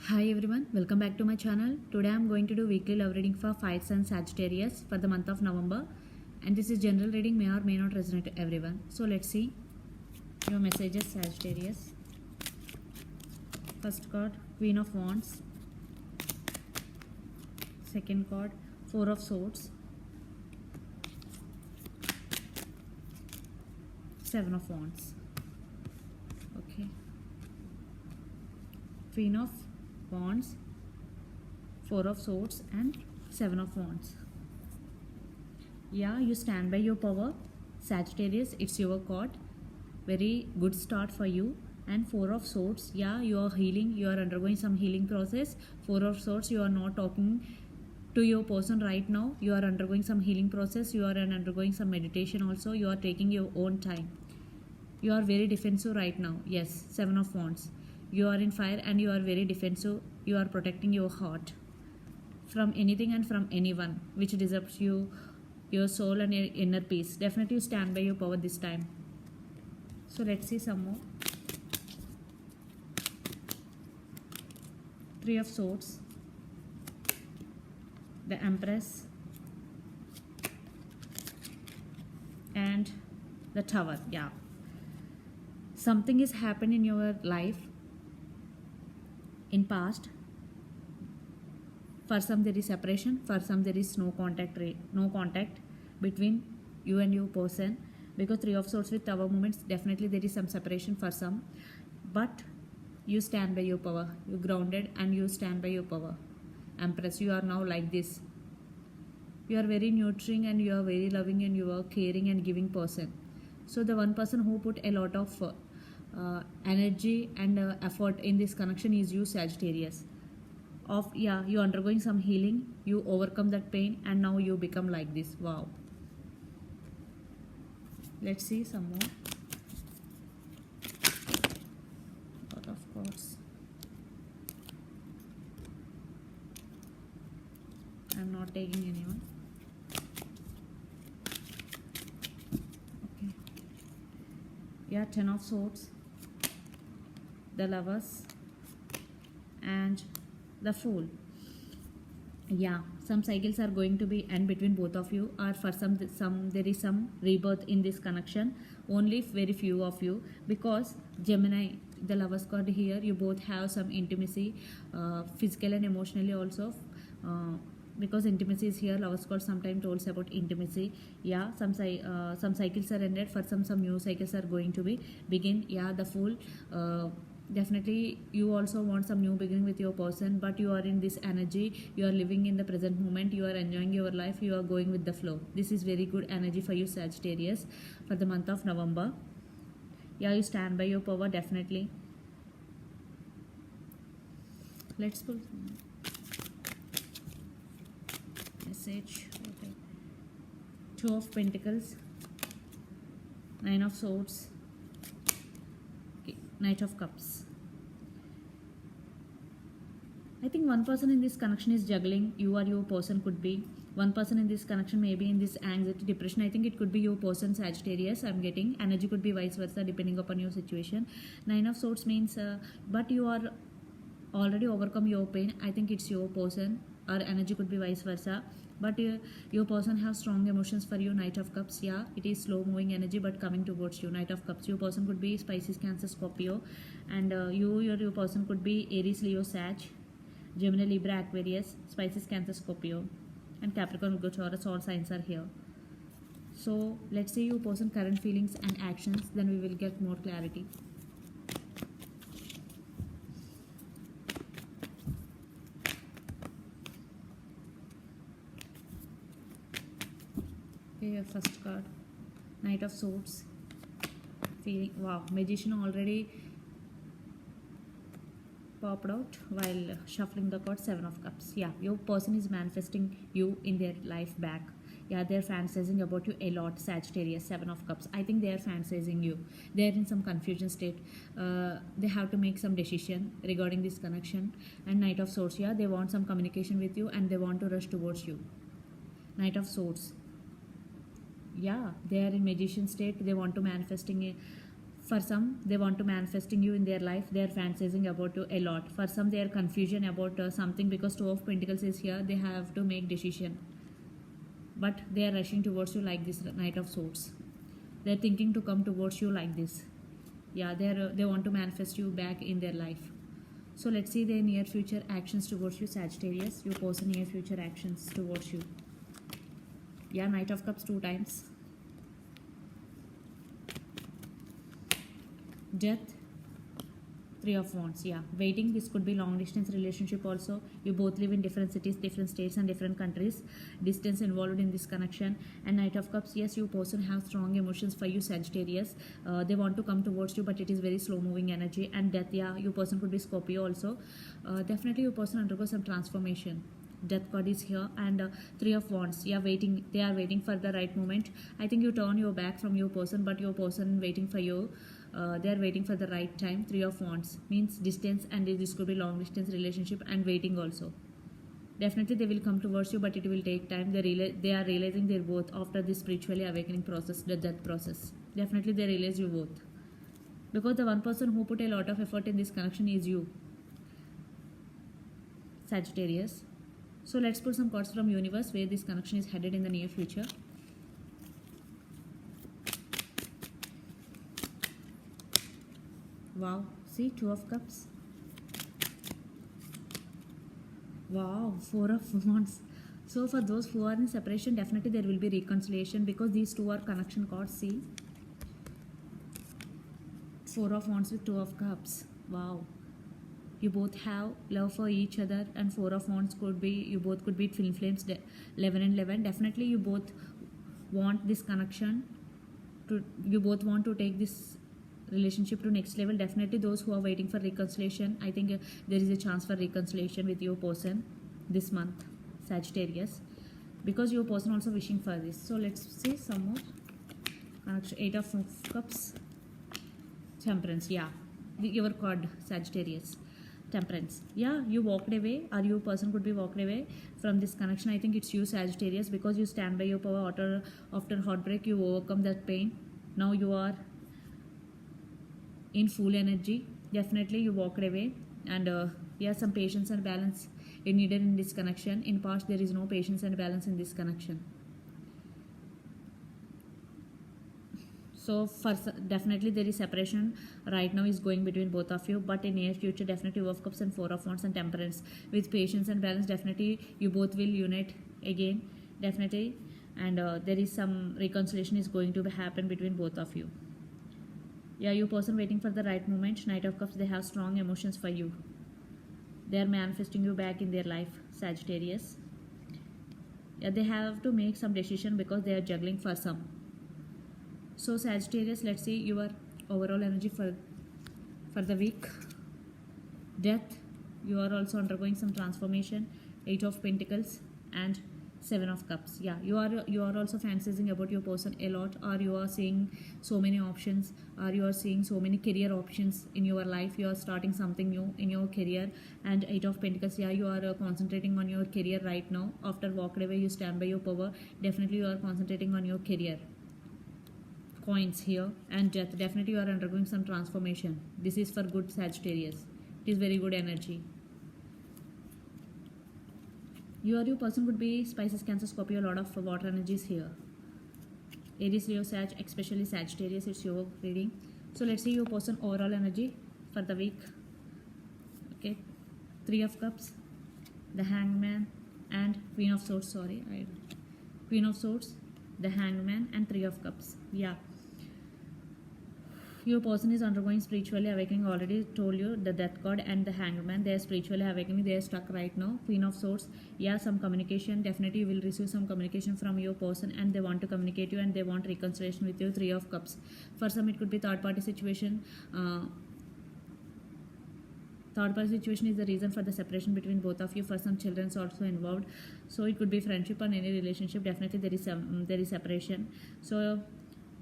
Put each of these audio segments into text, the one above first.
Hi everyone, welcome back to my channel. Today I am going to do weekly love reading for Fire Sign Sagittarius for the month of November, and this is general reading, may or may not resonate to everyone. So let's see your messages, Sagittarius. First card, Queen of Wands. Second card, Four of Swords. Seven of Wands. Okay. Queen of Wands, Four of Swords and Seven of Wands. Yeah, you stand by your power, Sagittarius. It's your card. Very good start for you. And Four of Swords, yeah, you are healing. You are undergoing some healing process. Four of Swords, you are not talking to your person right now. You are undergoing some healing process. You are undergoing some meditation also. You are taking your own time. You are very defensive right now. Yes, Seven of Wands. You are in fire and you are very defensive. You are protecting your heart from anything and from anyone which disturbs you, your soul and your inner peace. Definitely stand by your power this time. So let's see some more. Three of Swords, the Empress, and the Tower. Yeah, something is happened in your life in past. For some there is separation, for some there is no contact between you and your person, because Three of Swords with Tower movements, definitely there is some separation for some, but you stand by your power. You grounded and you stand by your power. Empress, you are now like this. You are very nurturing and you are very loving and you are caring and giving person. So the one person who put a lot of energy and effort in this connection is you, Sagittarius. You undergoing some healing, you overcome that pain and now you become like this. Wow. Let's see some more. Out of course, I'm not taking anyone. Okay. Yeah, Ten of Swords, the Lovers, and the Fool. Yeah, some cycles are going to be end between both of you, or for some there is some rebirth in this connection. Only very few of you, because Gemini, the Lovers card here, you both have some intimacy, physical and emotionally also. Because intimacy is here, Lovers card sometimes tells about intimacy. Yeah, some cycles are ended. For some new cycles are going to be begin. Yeah, the Fool. Definitely you also want some new beginning with your person, but you are in this energy, you are living in the present moment, you are enjoying your life, you are going with the flow. This is very good energy for you, Sagittarius, for the month of November. Yeah, you stand by your power, definitely. Let's pull message. Okay. Two of Pentacles, Nine of Swords, Knight of Cups. I think one person in this connection is juggling. You or your person could be. One person in this connection may be in this anxiety, depression. I think it could be your person, Sagittarius. I'm getting energy could be vice versa depending upon your situation. Nine of Swords means, but you are already overcome your pain. I think it's your person, or energy could be vice versa. But your person has strong emotions for you. Knight of Cups, yeah, it is slow moving energy but coming towards you. Knight of Cups, your person could be Pisces, Cancer, Scorpio, and your person could be Aries, Leo, Sag, Gemini, Libra, Aquarius, Pisces, Cancer, Scorpio, and Capricorn, Virgo, Taurus. All signs are here. So let's see your person current feelings and actions, then we will get more clarity. Okay, first card, Knight of Swords. Feeling, wow, Magician already popped out while shuffling the card. Seven of Cups. Yeah, your person is manifesting you in their life back. Yeah, they're fantasizing about you a lot, Sagittarius. Seven of Cups, I think they are fantasizing you. They're in some confusion state. They have to make some decision regarding this connection. And Knight of Swords, yeah, they want some communication with you and they want to rush towards you. Knight of Swords, yeah, they are in Magician state. They want to manifesting For some, they want to manifesting you in their life. They are fantasizing about you a lot. For some, they are confusion about something, because Two of Pentacles is here. They have to make decision, but they are rushing towards you like this Knight of Swords. They are thinking to come towards you like this. Yeah, they want to manifest you back in their life. So let's see their near future actions towards you, Sagittarius. Your person near future actions towards you. Yeah, Knight of Cups 2 times. Death, 3 of Wands. Yeah, waiting. This could be long distance relationship also. You both live in different cities, different states and different countries. Distance involved in this connection. And Knight of Cups, yes, your person have strong emotions for you, Sagittarius. They want to come towards you, but it is very slow moving energy. And Death, yeah, your person could be Scorpio also. Definitely your person undergo some transformation. Death card is here. And 3 of Wands, yeah, waiting. They are waiting for the right moment. I think you turn your back from your person, but your person waiting for you. They are waiting for the right time. 3 of Wands means distance, and this could be long distance relationship, and waiting also. Definitely they will come towards you, but it will take time. They are realizing their both after this spiritually awakening process, the death process. Definitely they realize you both, because the one person who put a lot of effort in this connection is you, Sagittarius. So let's put some cards from universe where this connection is headed in the near future. Wow, see, 2 of Cups. Wow, 4 of Wands. So for those who are in separation, definitely there will be reconciliation, because these two are connection cards. See, 4 of Wands with 2 of Cups. Wow, you both have love for each other, and 4 of Wands could be, you both could be twin flames, 11 and 11. Definitely you both want this connection you both want to take this relationship to next level. Definitely those who are waiting for reconciliation, I think there is a chance for reconciliation with your person this month, Sagittarius, because your person also wishing for this. So let's see some more connection. 8 of Cups, Temperance. Yeah, your card, Sagittarius, Temperance. Yeah, you walked away, or your person could be walked away from this connection. I think it's you, Sagittarius, because you stand by your power. After heartbreak, you overcome that pain. Now you are in full energy. Definitely you walked away, and yeah, some patience and balance is needed in this connection. In past there is no patience and balance in this connection. So for definitely there is separation right now is going between both of you, but in near future definitely 2 of Cups and 4 of Wands and Temperance with patience and balance, definitely you both will unite again, definitely. And there is some reconciliation is going to happen between both of you. Yeah, your person waiting for the right moment. Knight of Cups, they have strong emotions for you. They are manifesting you back in their life, Sagittarius. Yeah, they have to make some decision because they are juggling for some. So Sagittarius, let's see your overall energy for the week. Death, you are also undergoing some transformation. 8 of Pentacles and 7 of Cups. Yeah, you are also fantasizing about your person a lot, or you are seeing so many options, or you are seeing so many career options in your life. You are starting something new in your career. And 8 of Pentacles, yeah, you are concentrating on your career right now. After walked away, you stand by your power. Definitely you are concentrating on your career. Coins here. And Death, definitely you are undergoing some transformation. This is for good, Sagittarius. It is very good energy. Your person would be Pisces, Cancer, Scorpio. A lot of water energies here. Aries, Leo, Sag, especially Sagittarius. It's your reading. So let's see your person overall energy for the week. Okay, 3 of Cups, the Hangman, and Queen of Swords. Queen of Swords, the Hangman, and 3 of Cups. Yeah. Your person is undergoing spiritually awakening. Already told you the Death card and the Hangman. They are spiritually awakening. They are stuck right now. Queen of Swords. Yeah, some communication. Definitely you will receive some communication from your person, and they want to communicate you, and they want reconciliation with you. 3 of Cups. For some it could be third party situation. Third party situation is the reason for the separation between both of you. For some, children is also involved. So it could be friendship or any relationship. Definitely there is separation. So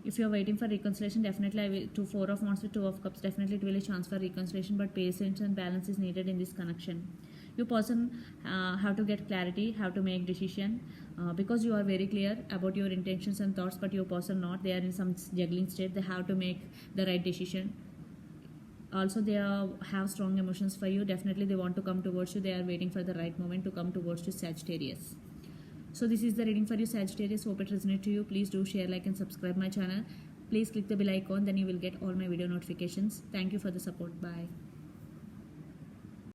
if you are waiting for reconciliation, definitely I will to 4 of Wands with 2 of Cups. Definitely it will be a chance for reconciliation, but patience and balance is needed in this connection. Your person have to get clarity, have to make decision. because you are very clear about your intentions and thoughts, but your person not. They are in some juggling state. They have to make the right decision. Also, they have strong emotions for you. Definitely they want to come towards you. They are waiting for the right moment to come towards you, Sagittarius. So this is the reading for you, Sagittarius. Hope it resonates to you. Please do share, like and subscribe my channel. Please click the bell icon, then you will get all my video notifications. Thank you for the support. Bye.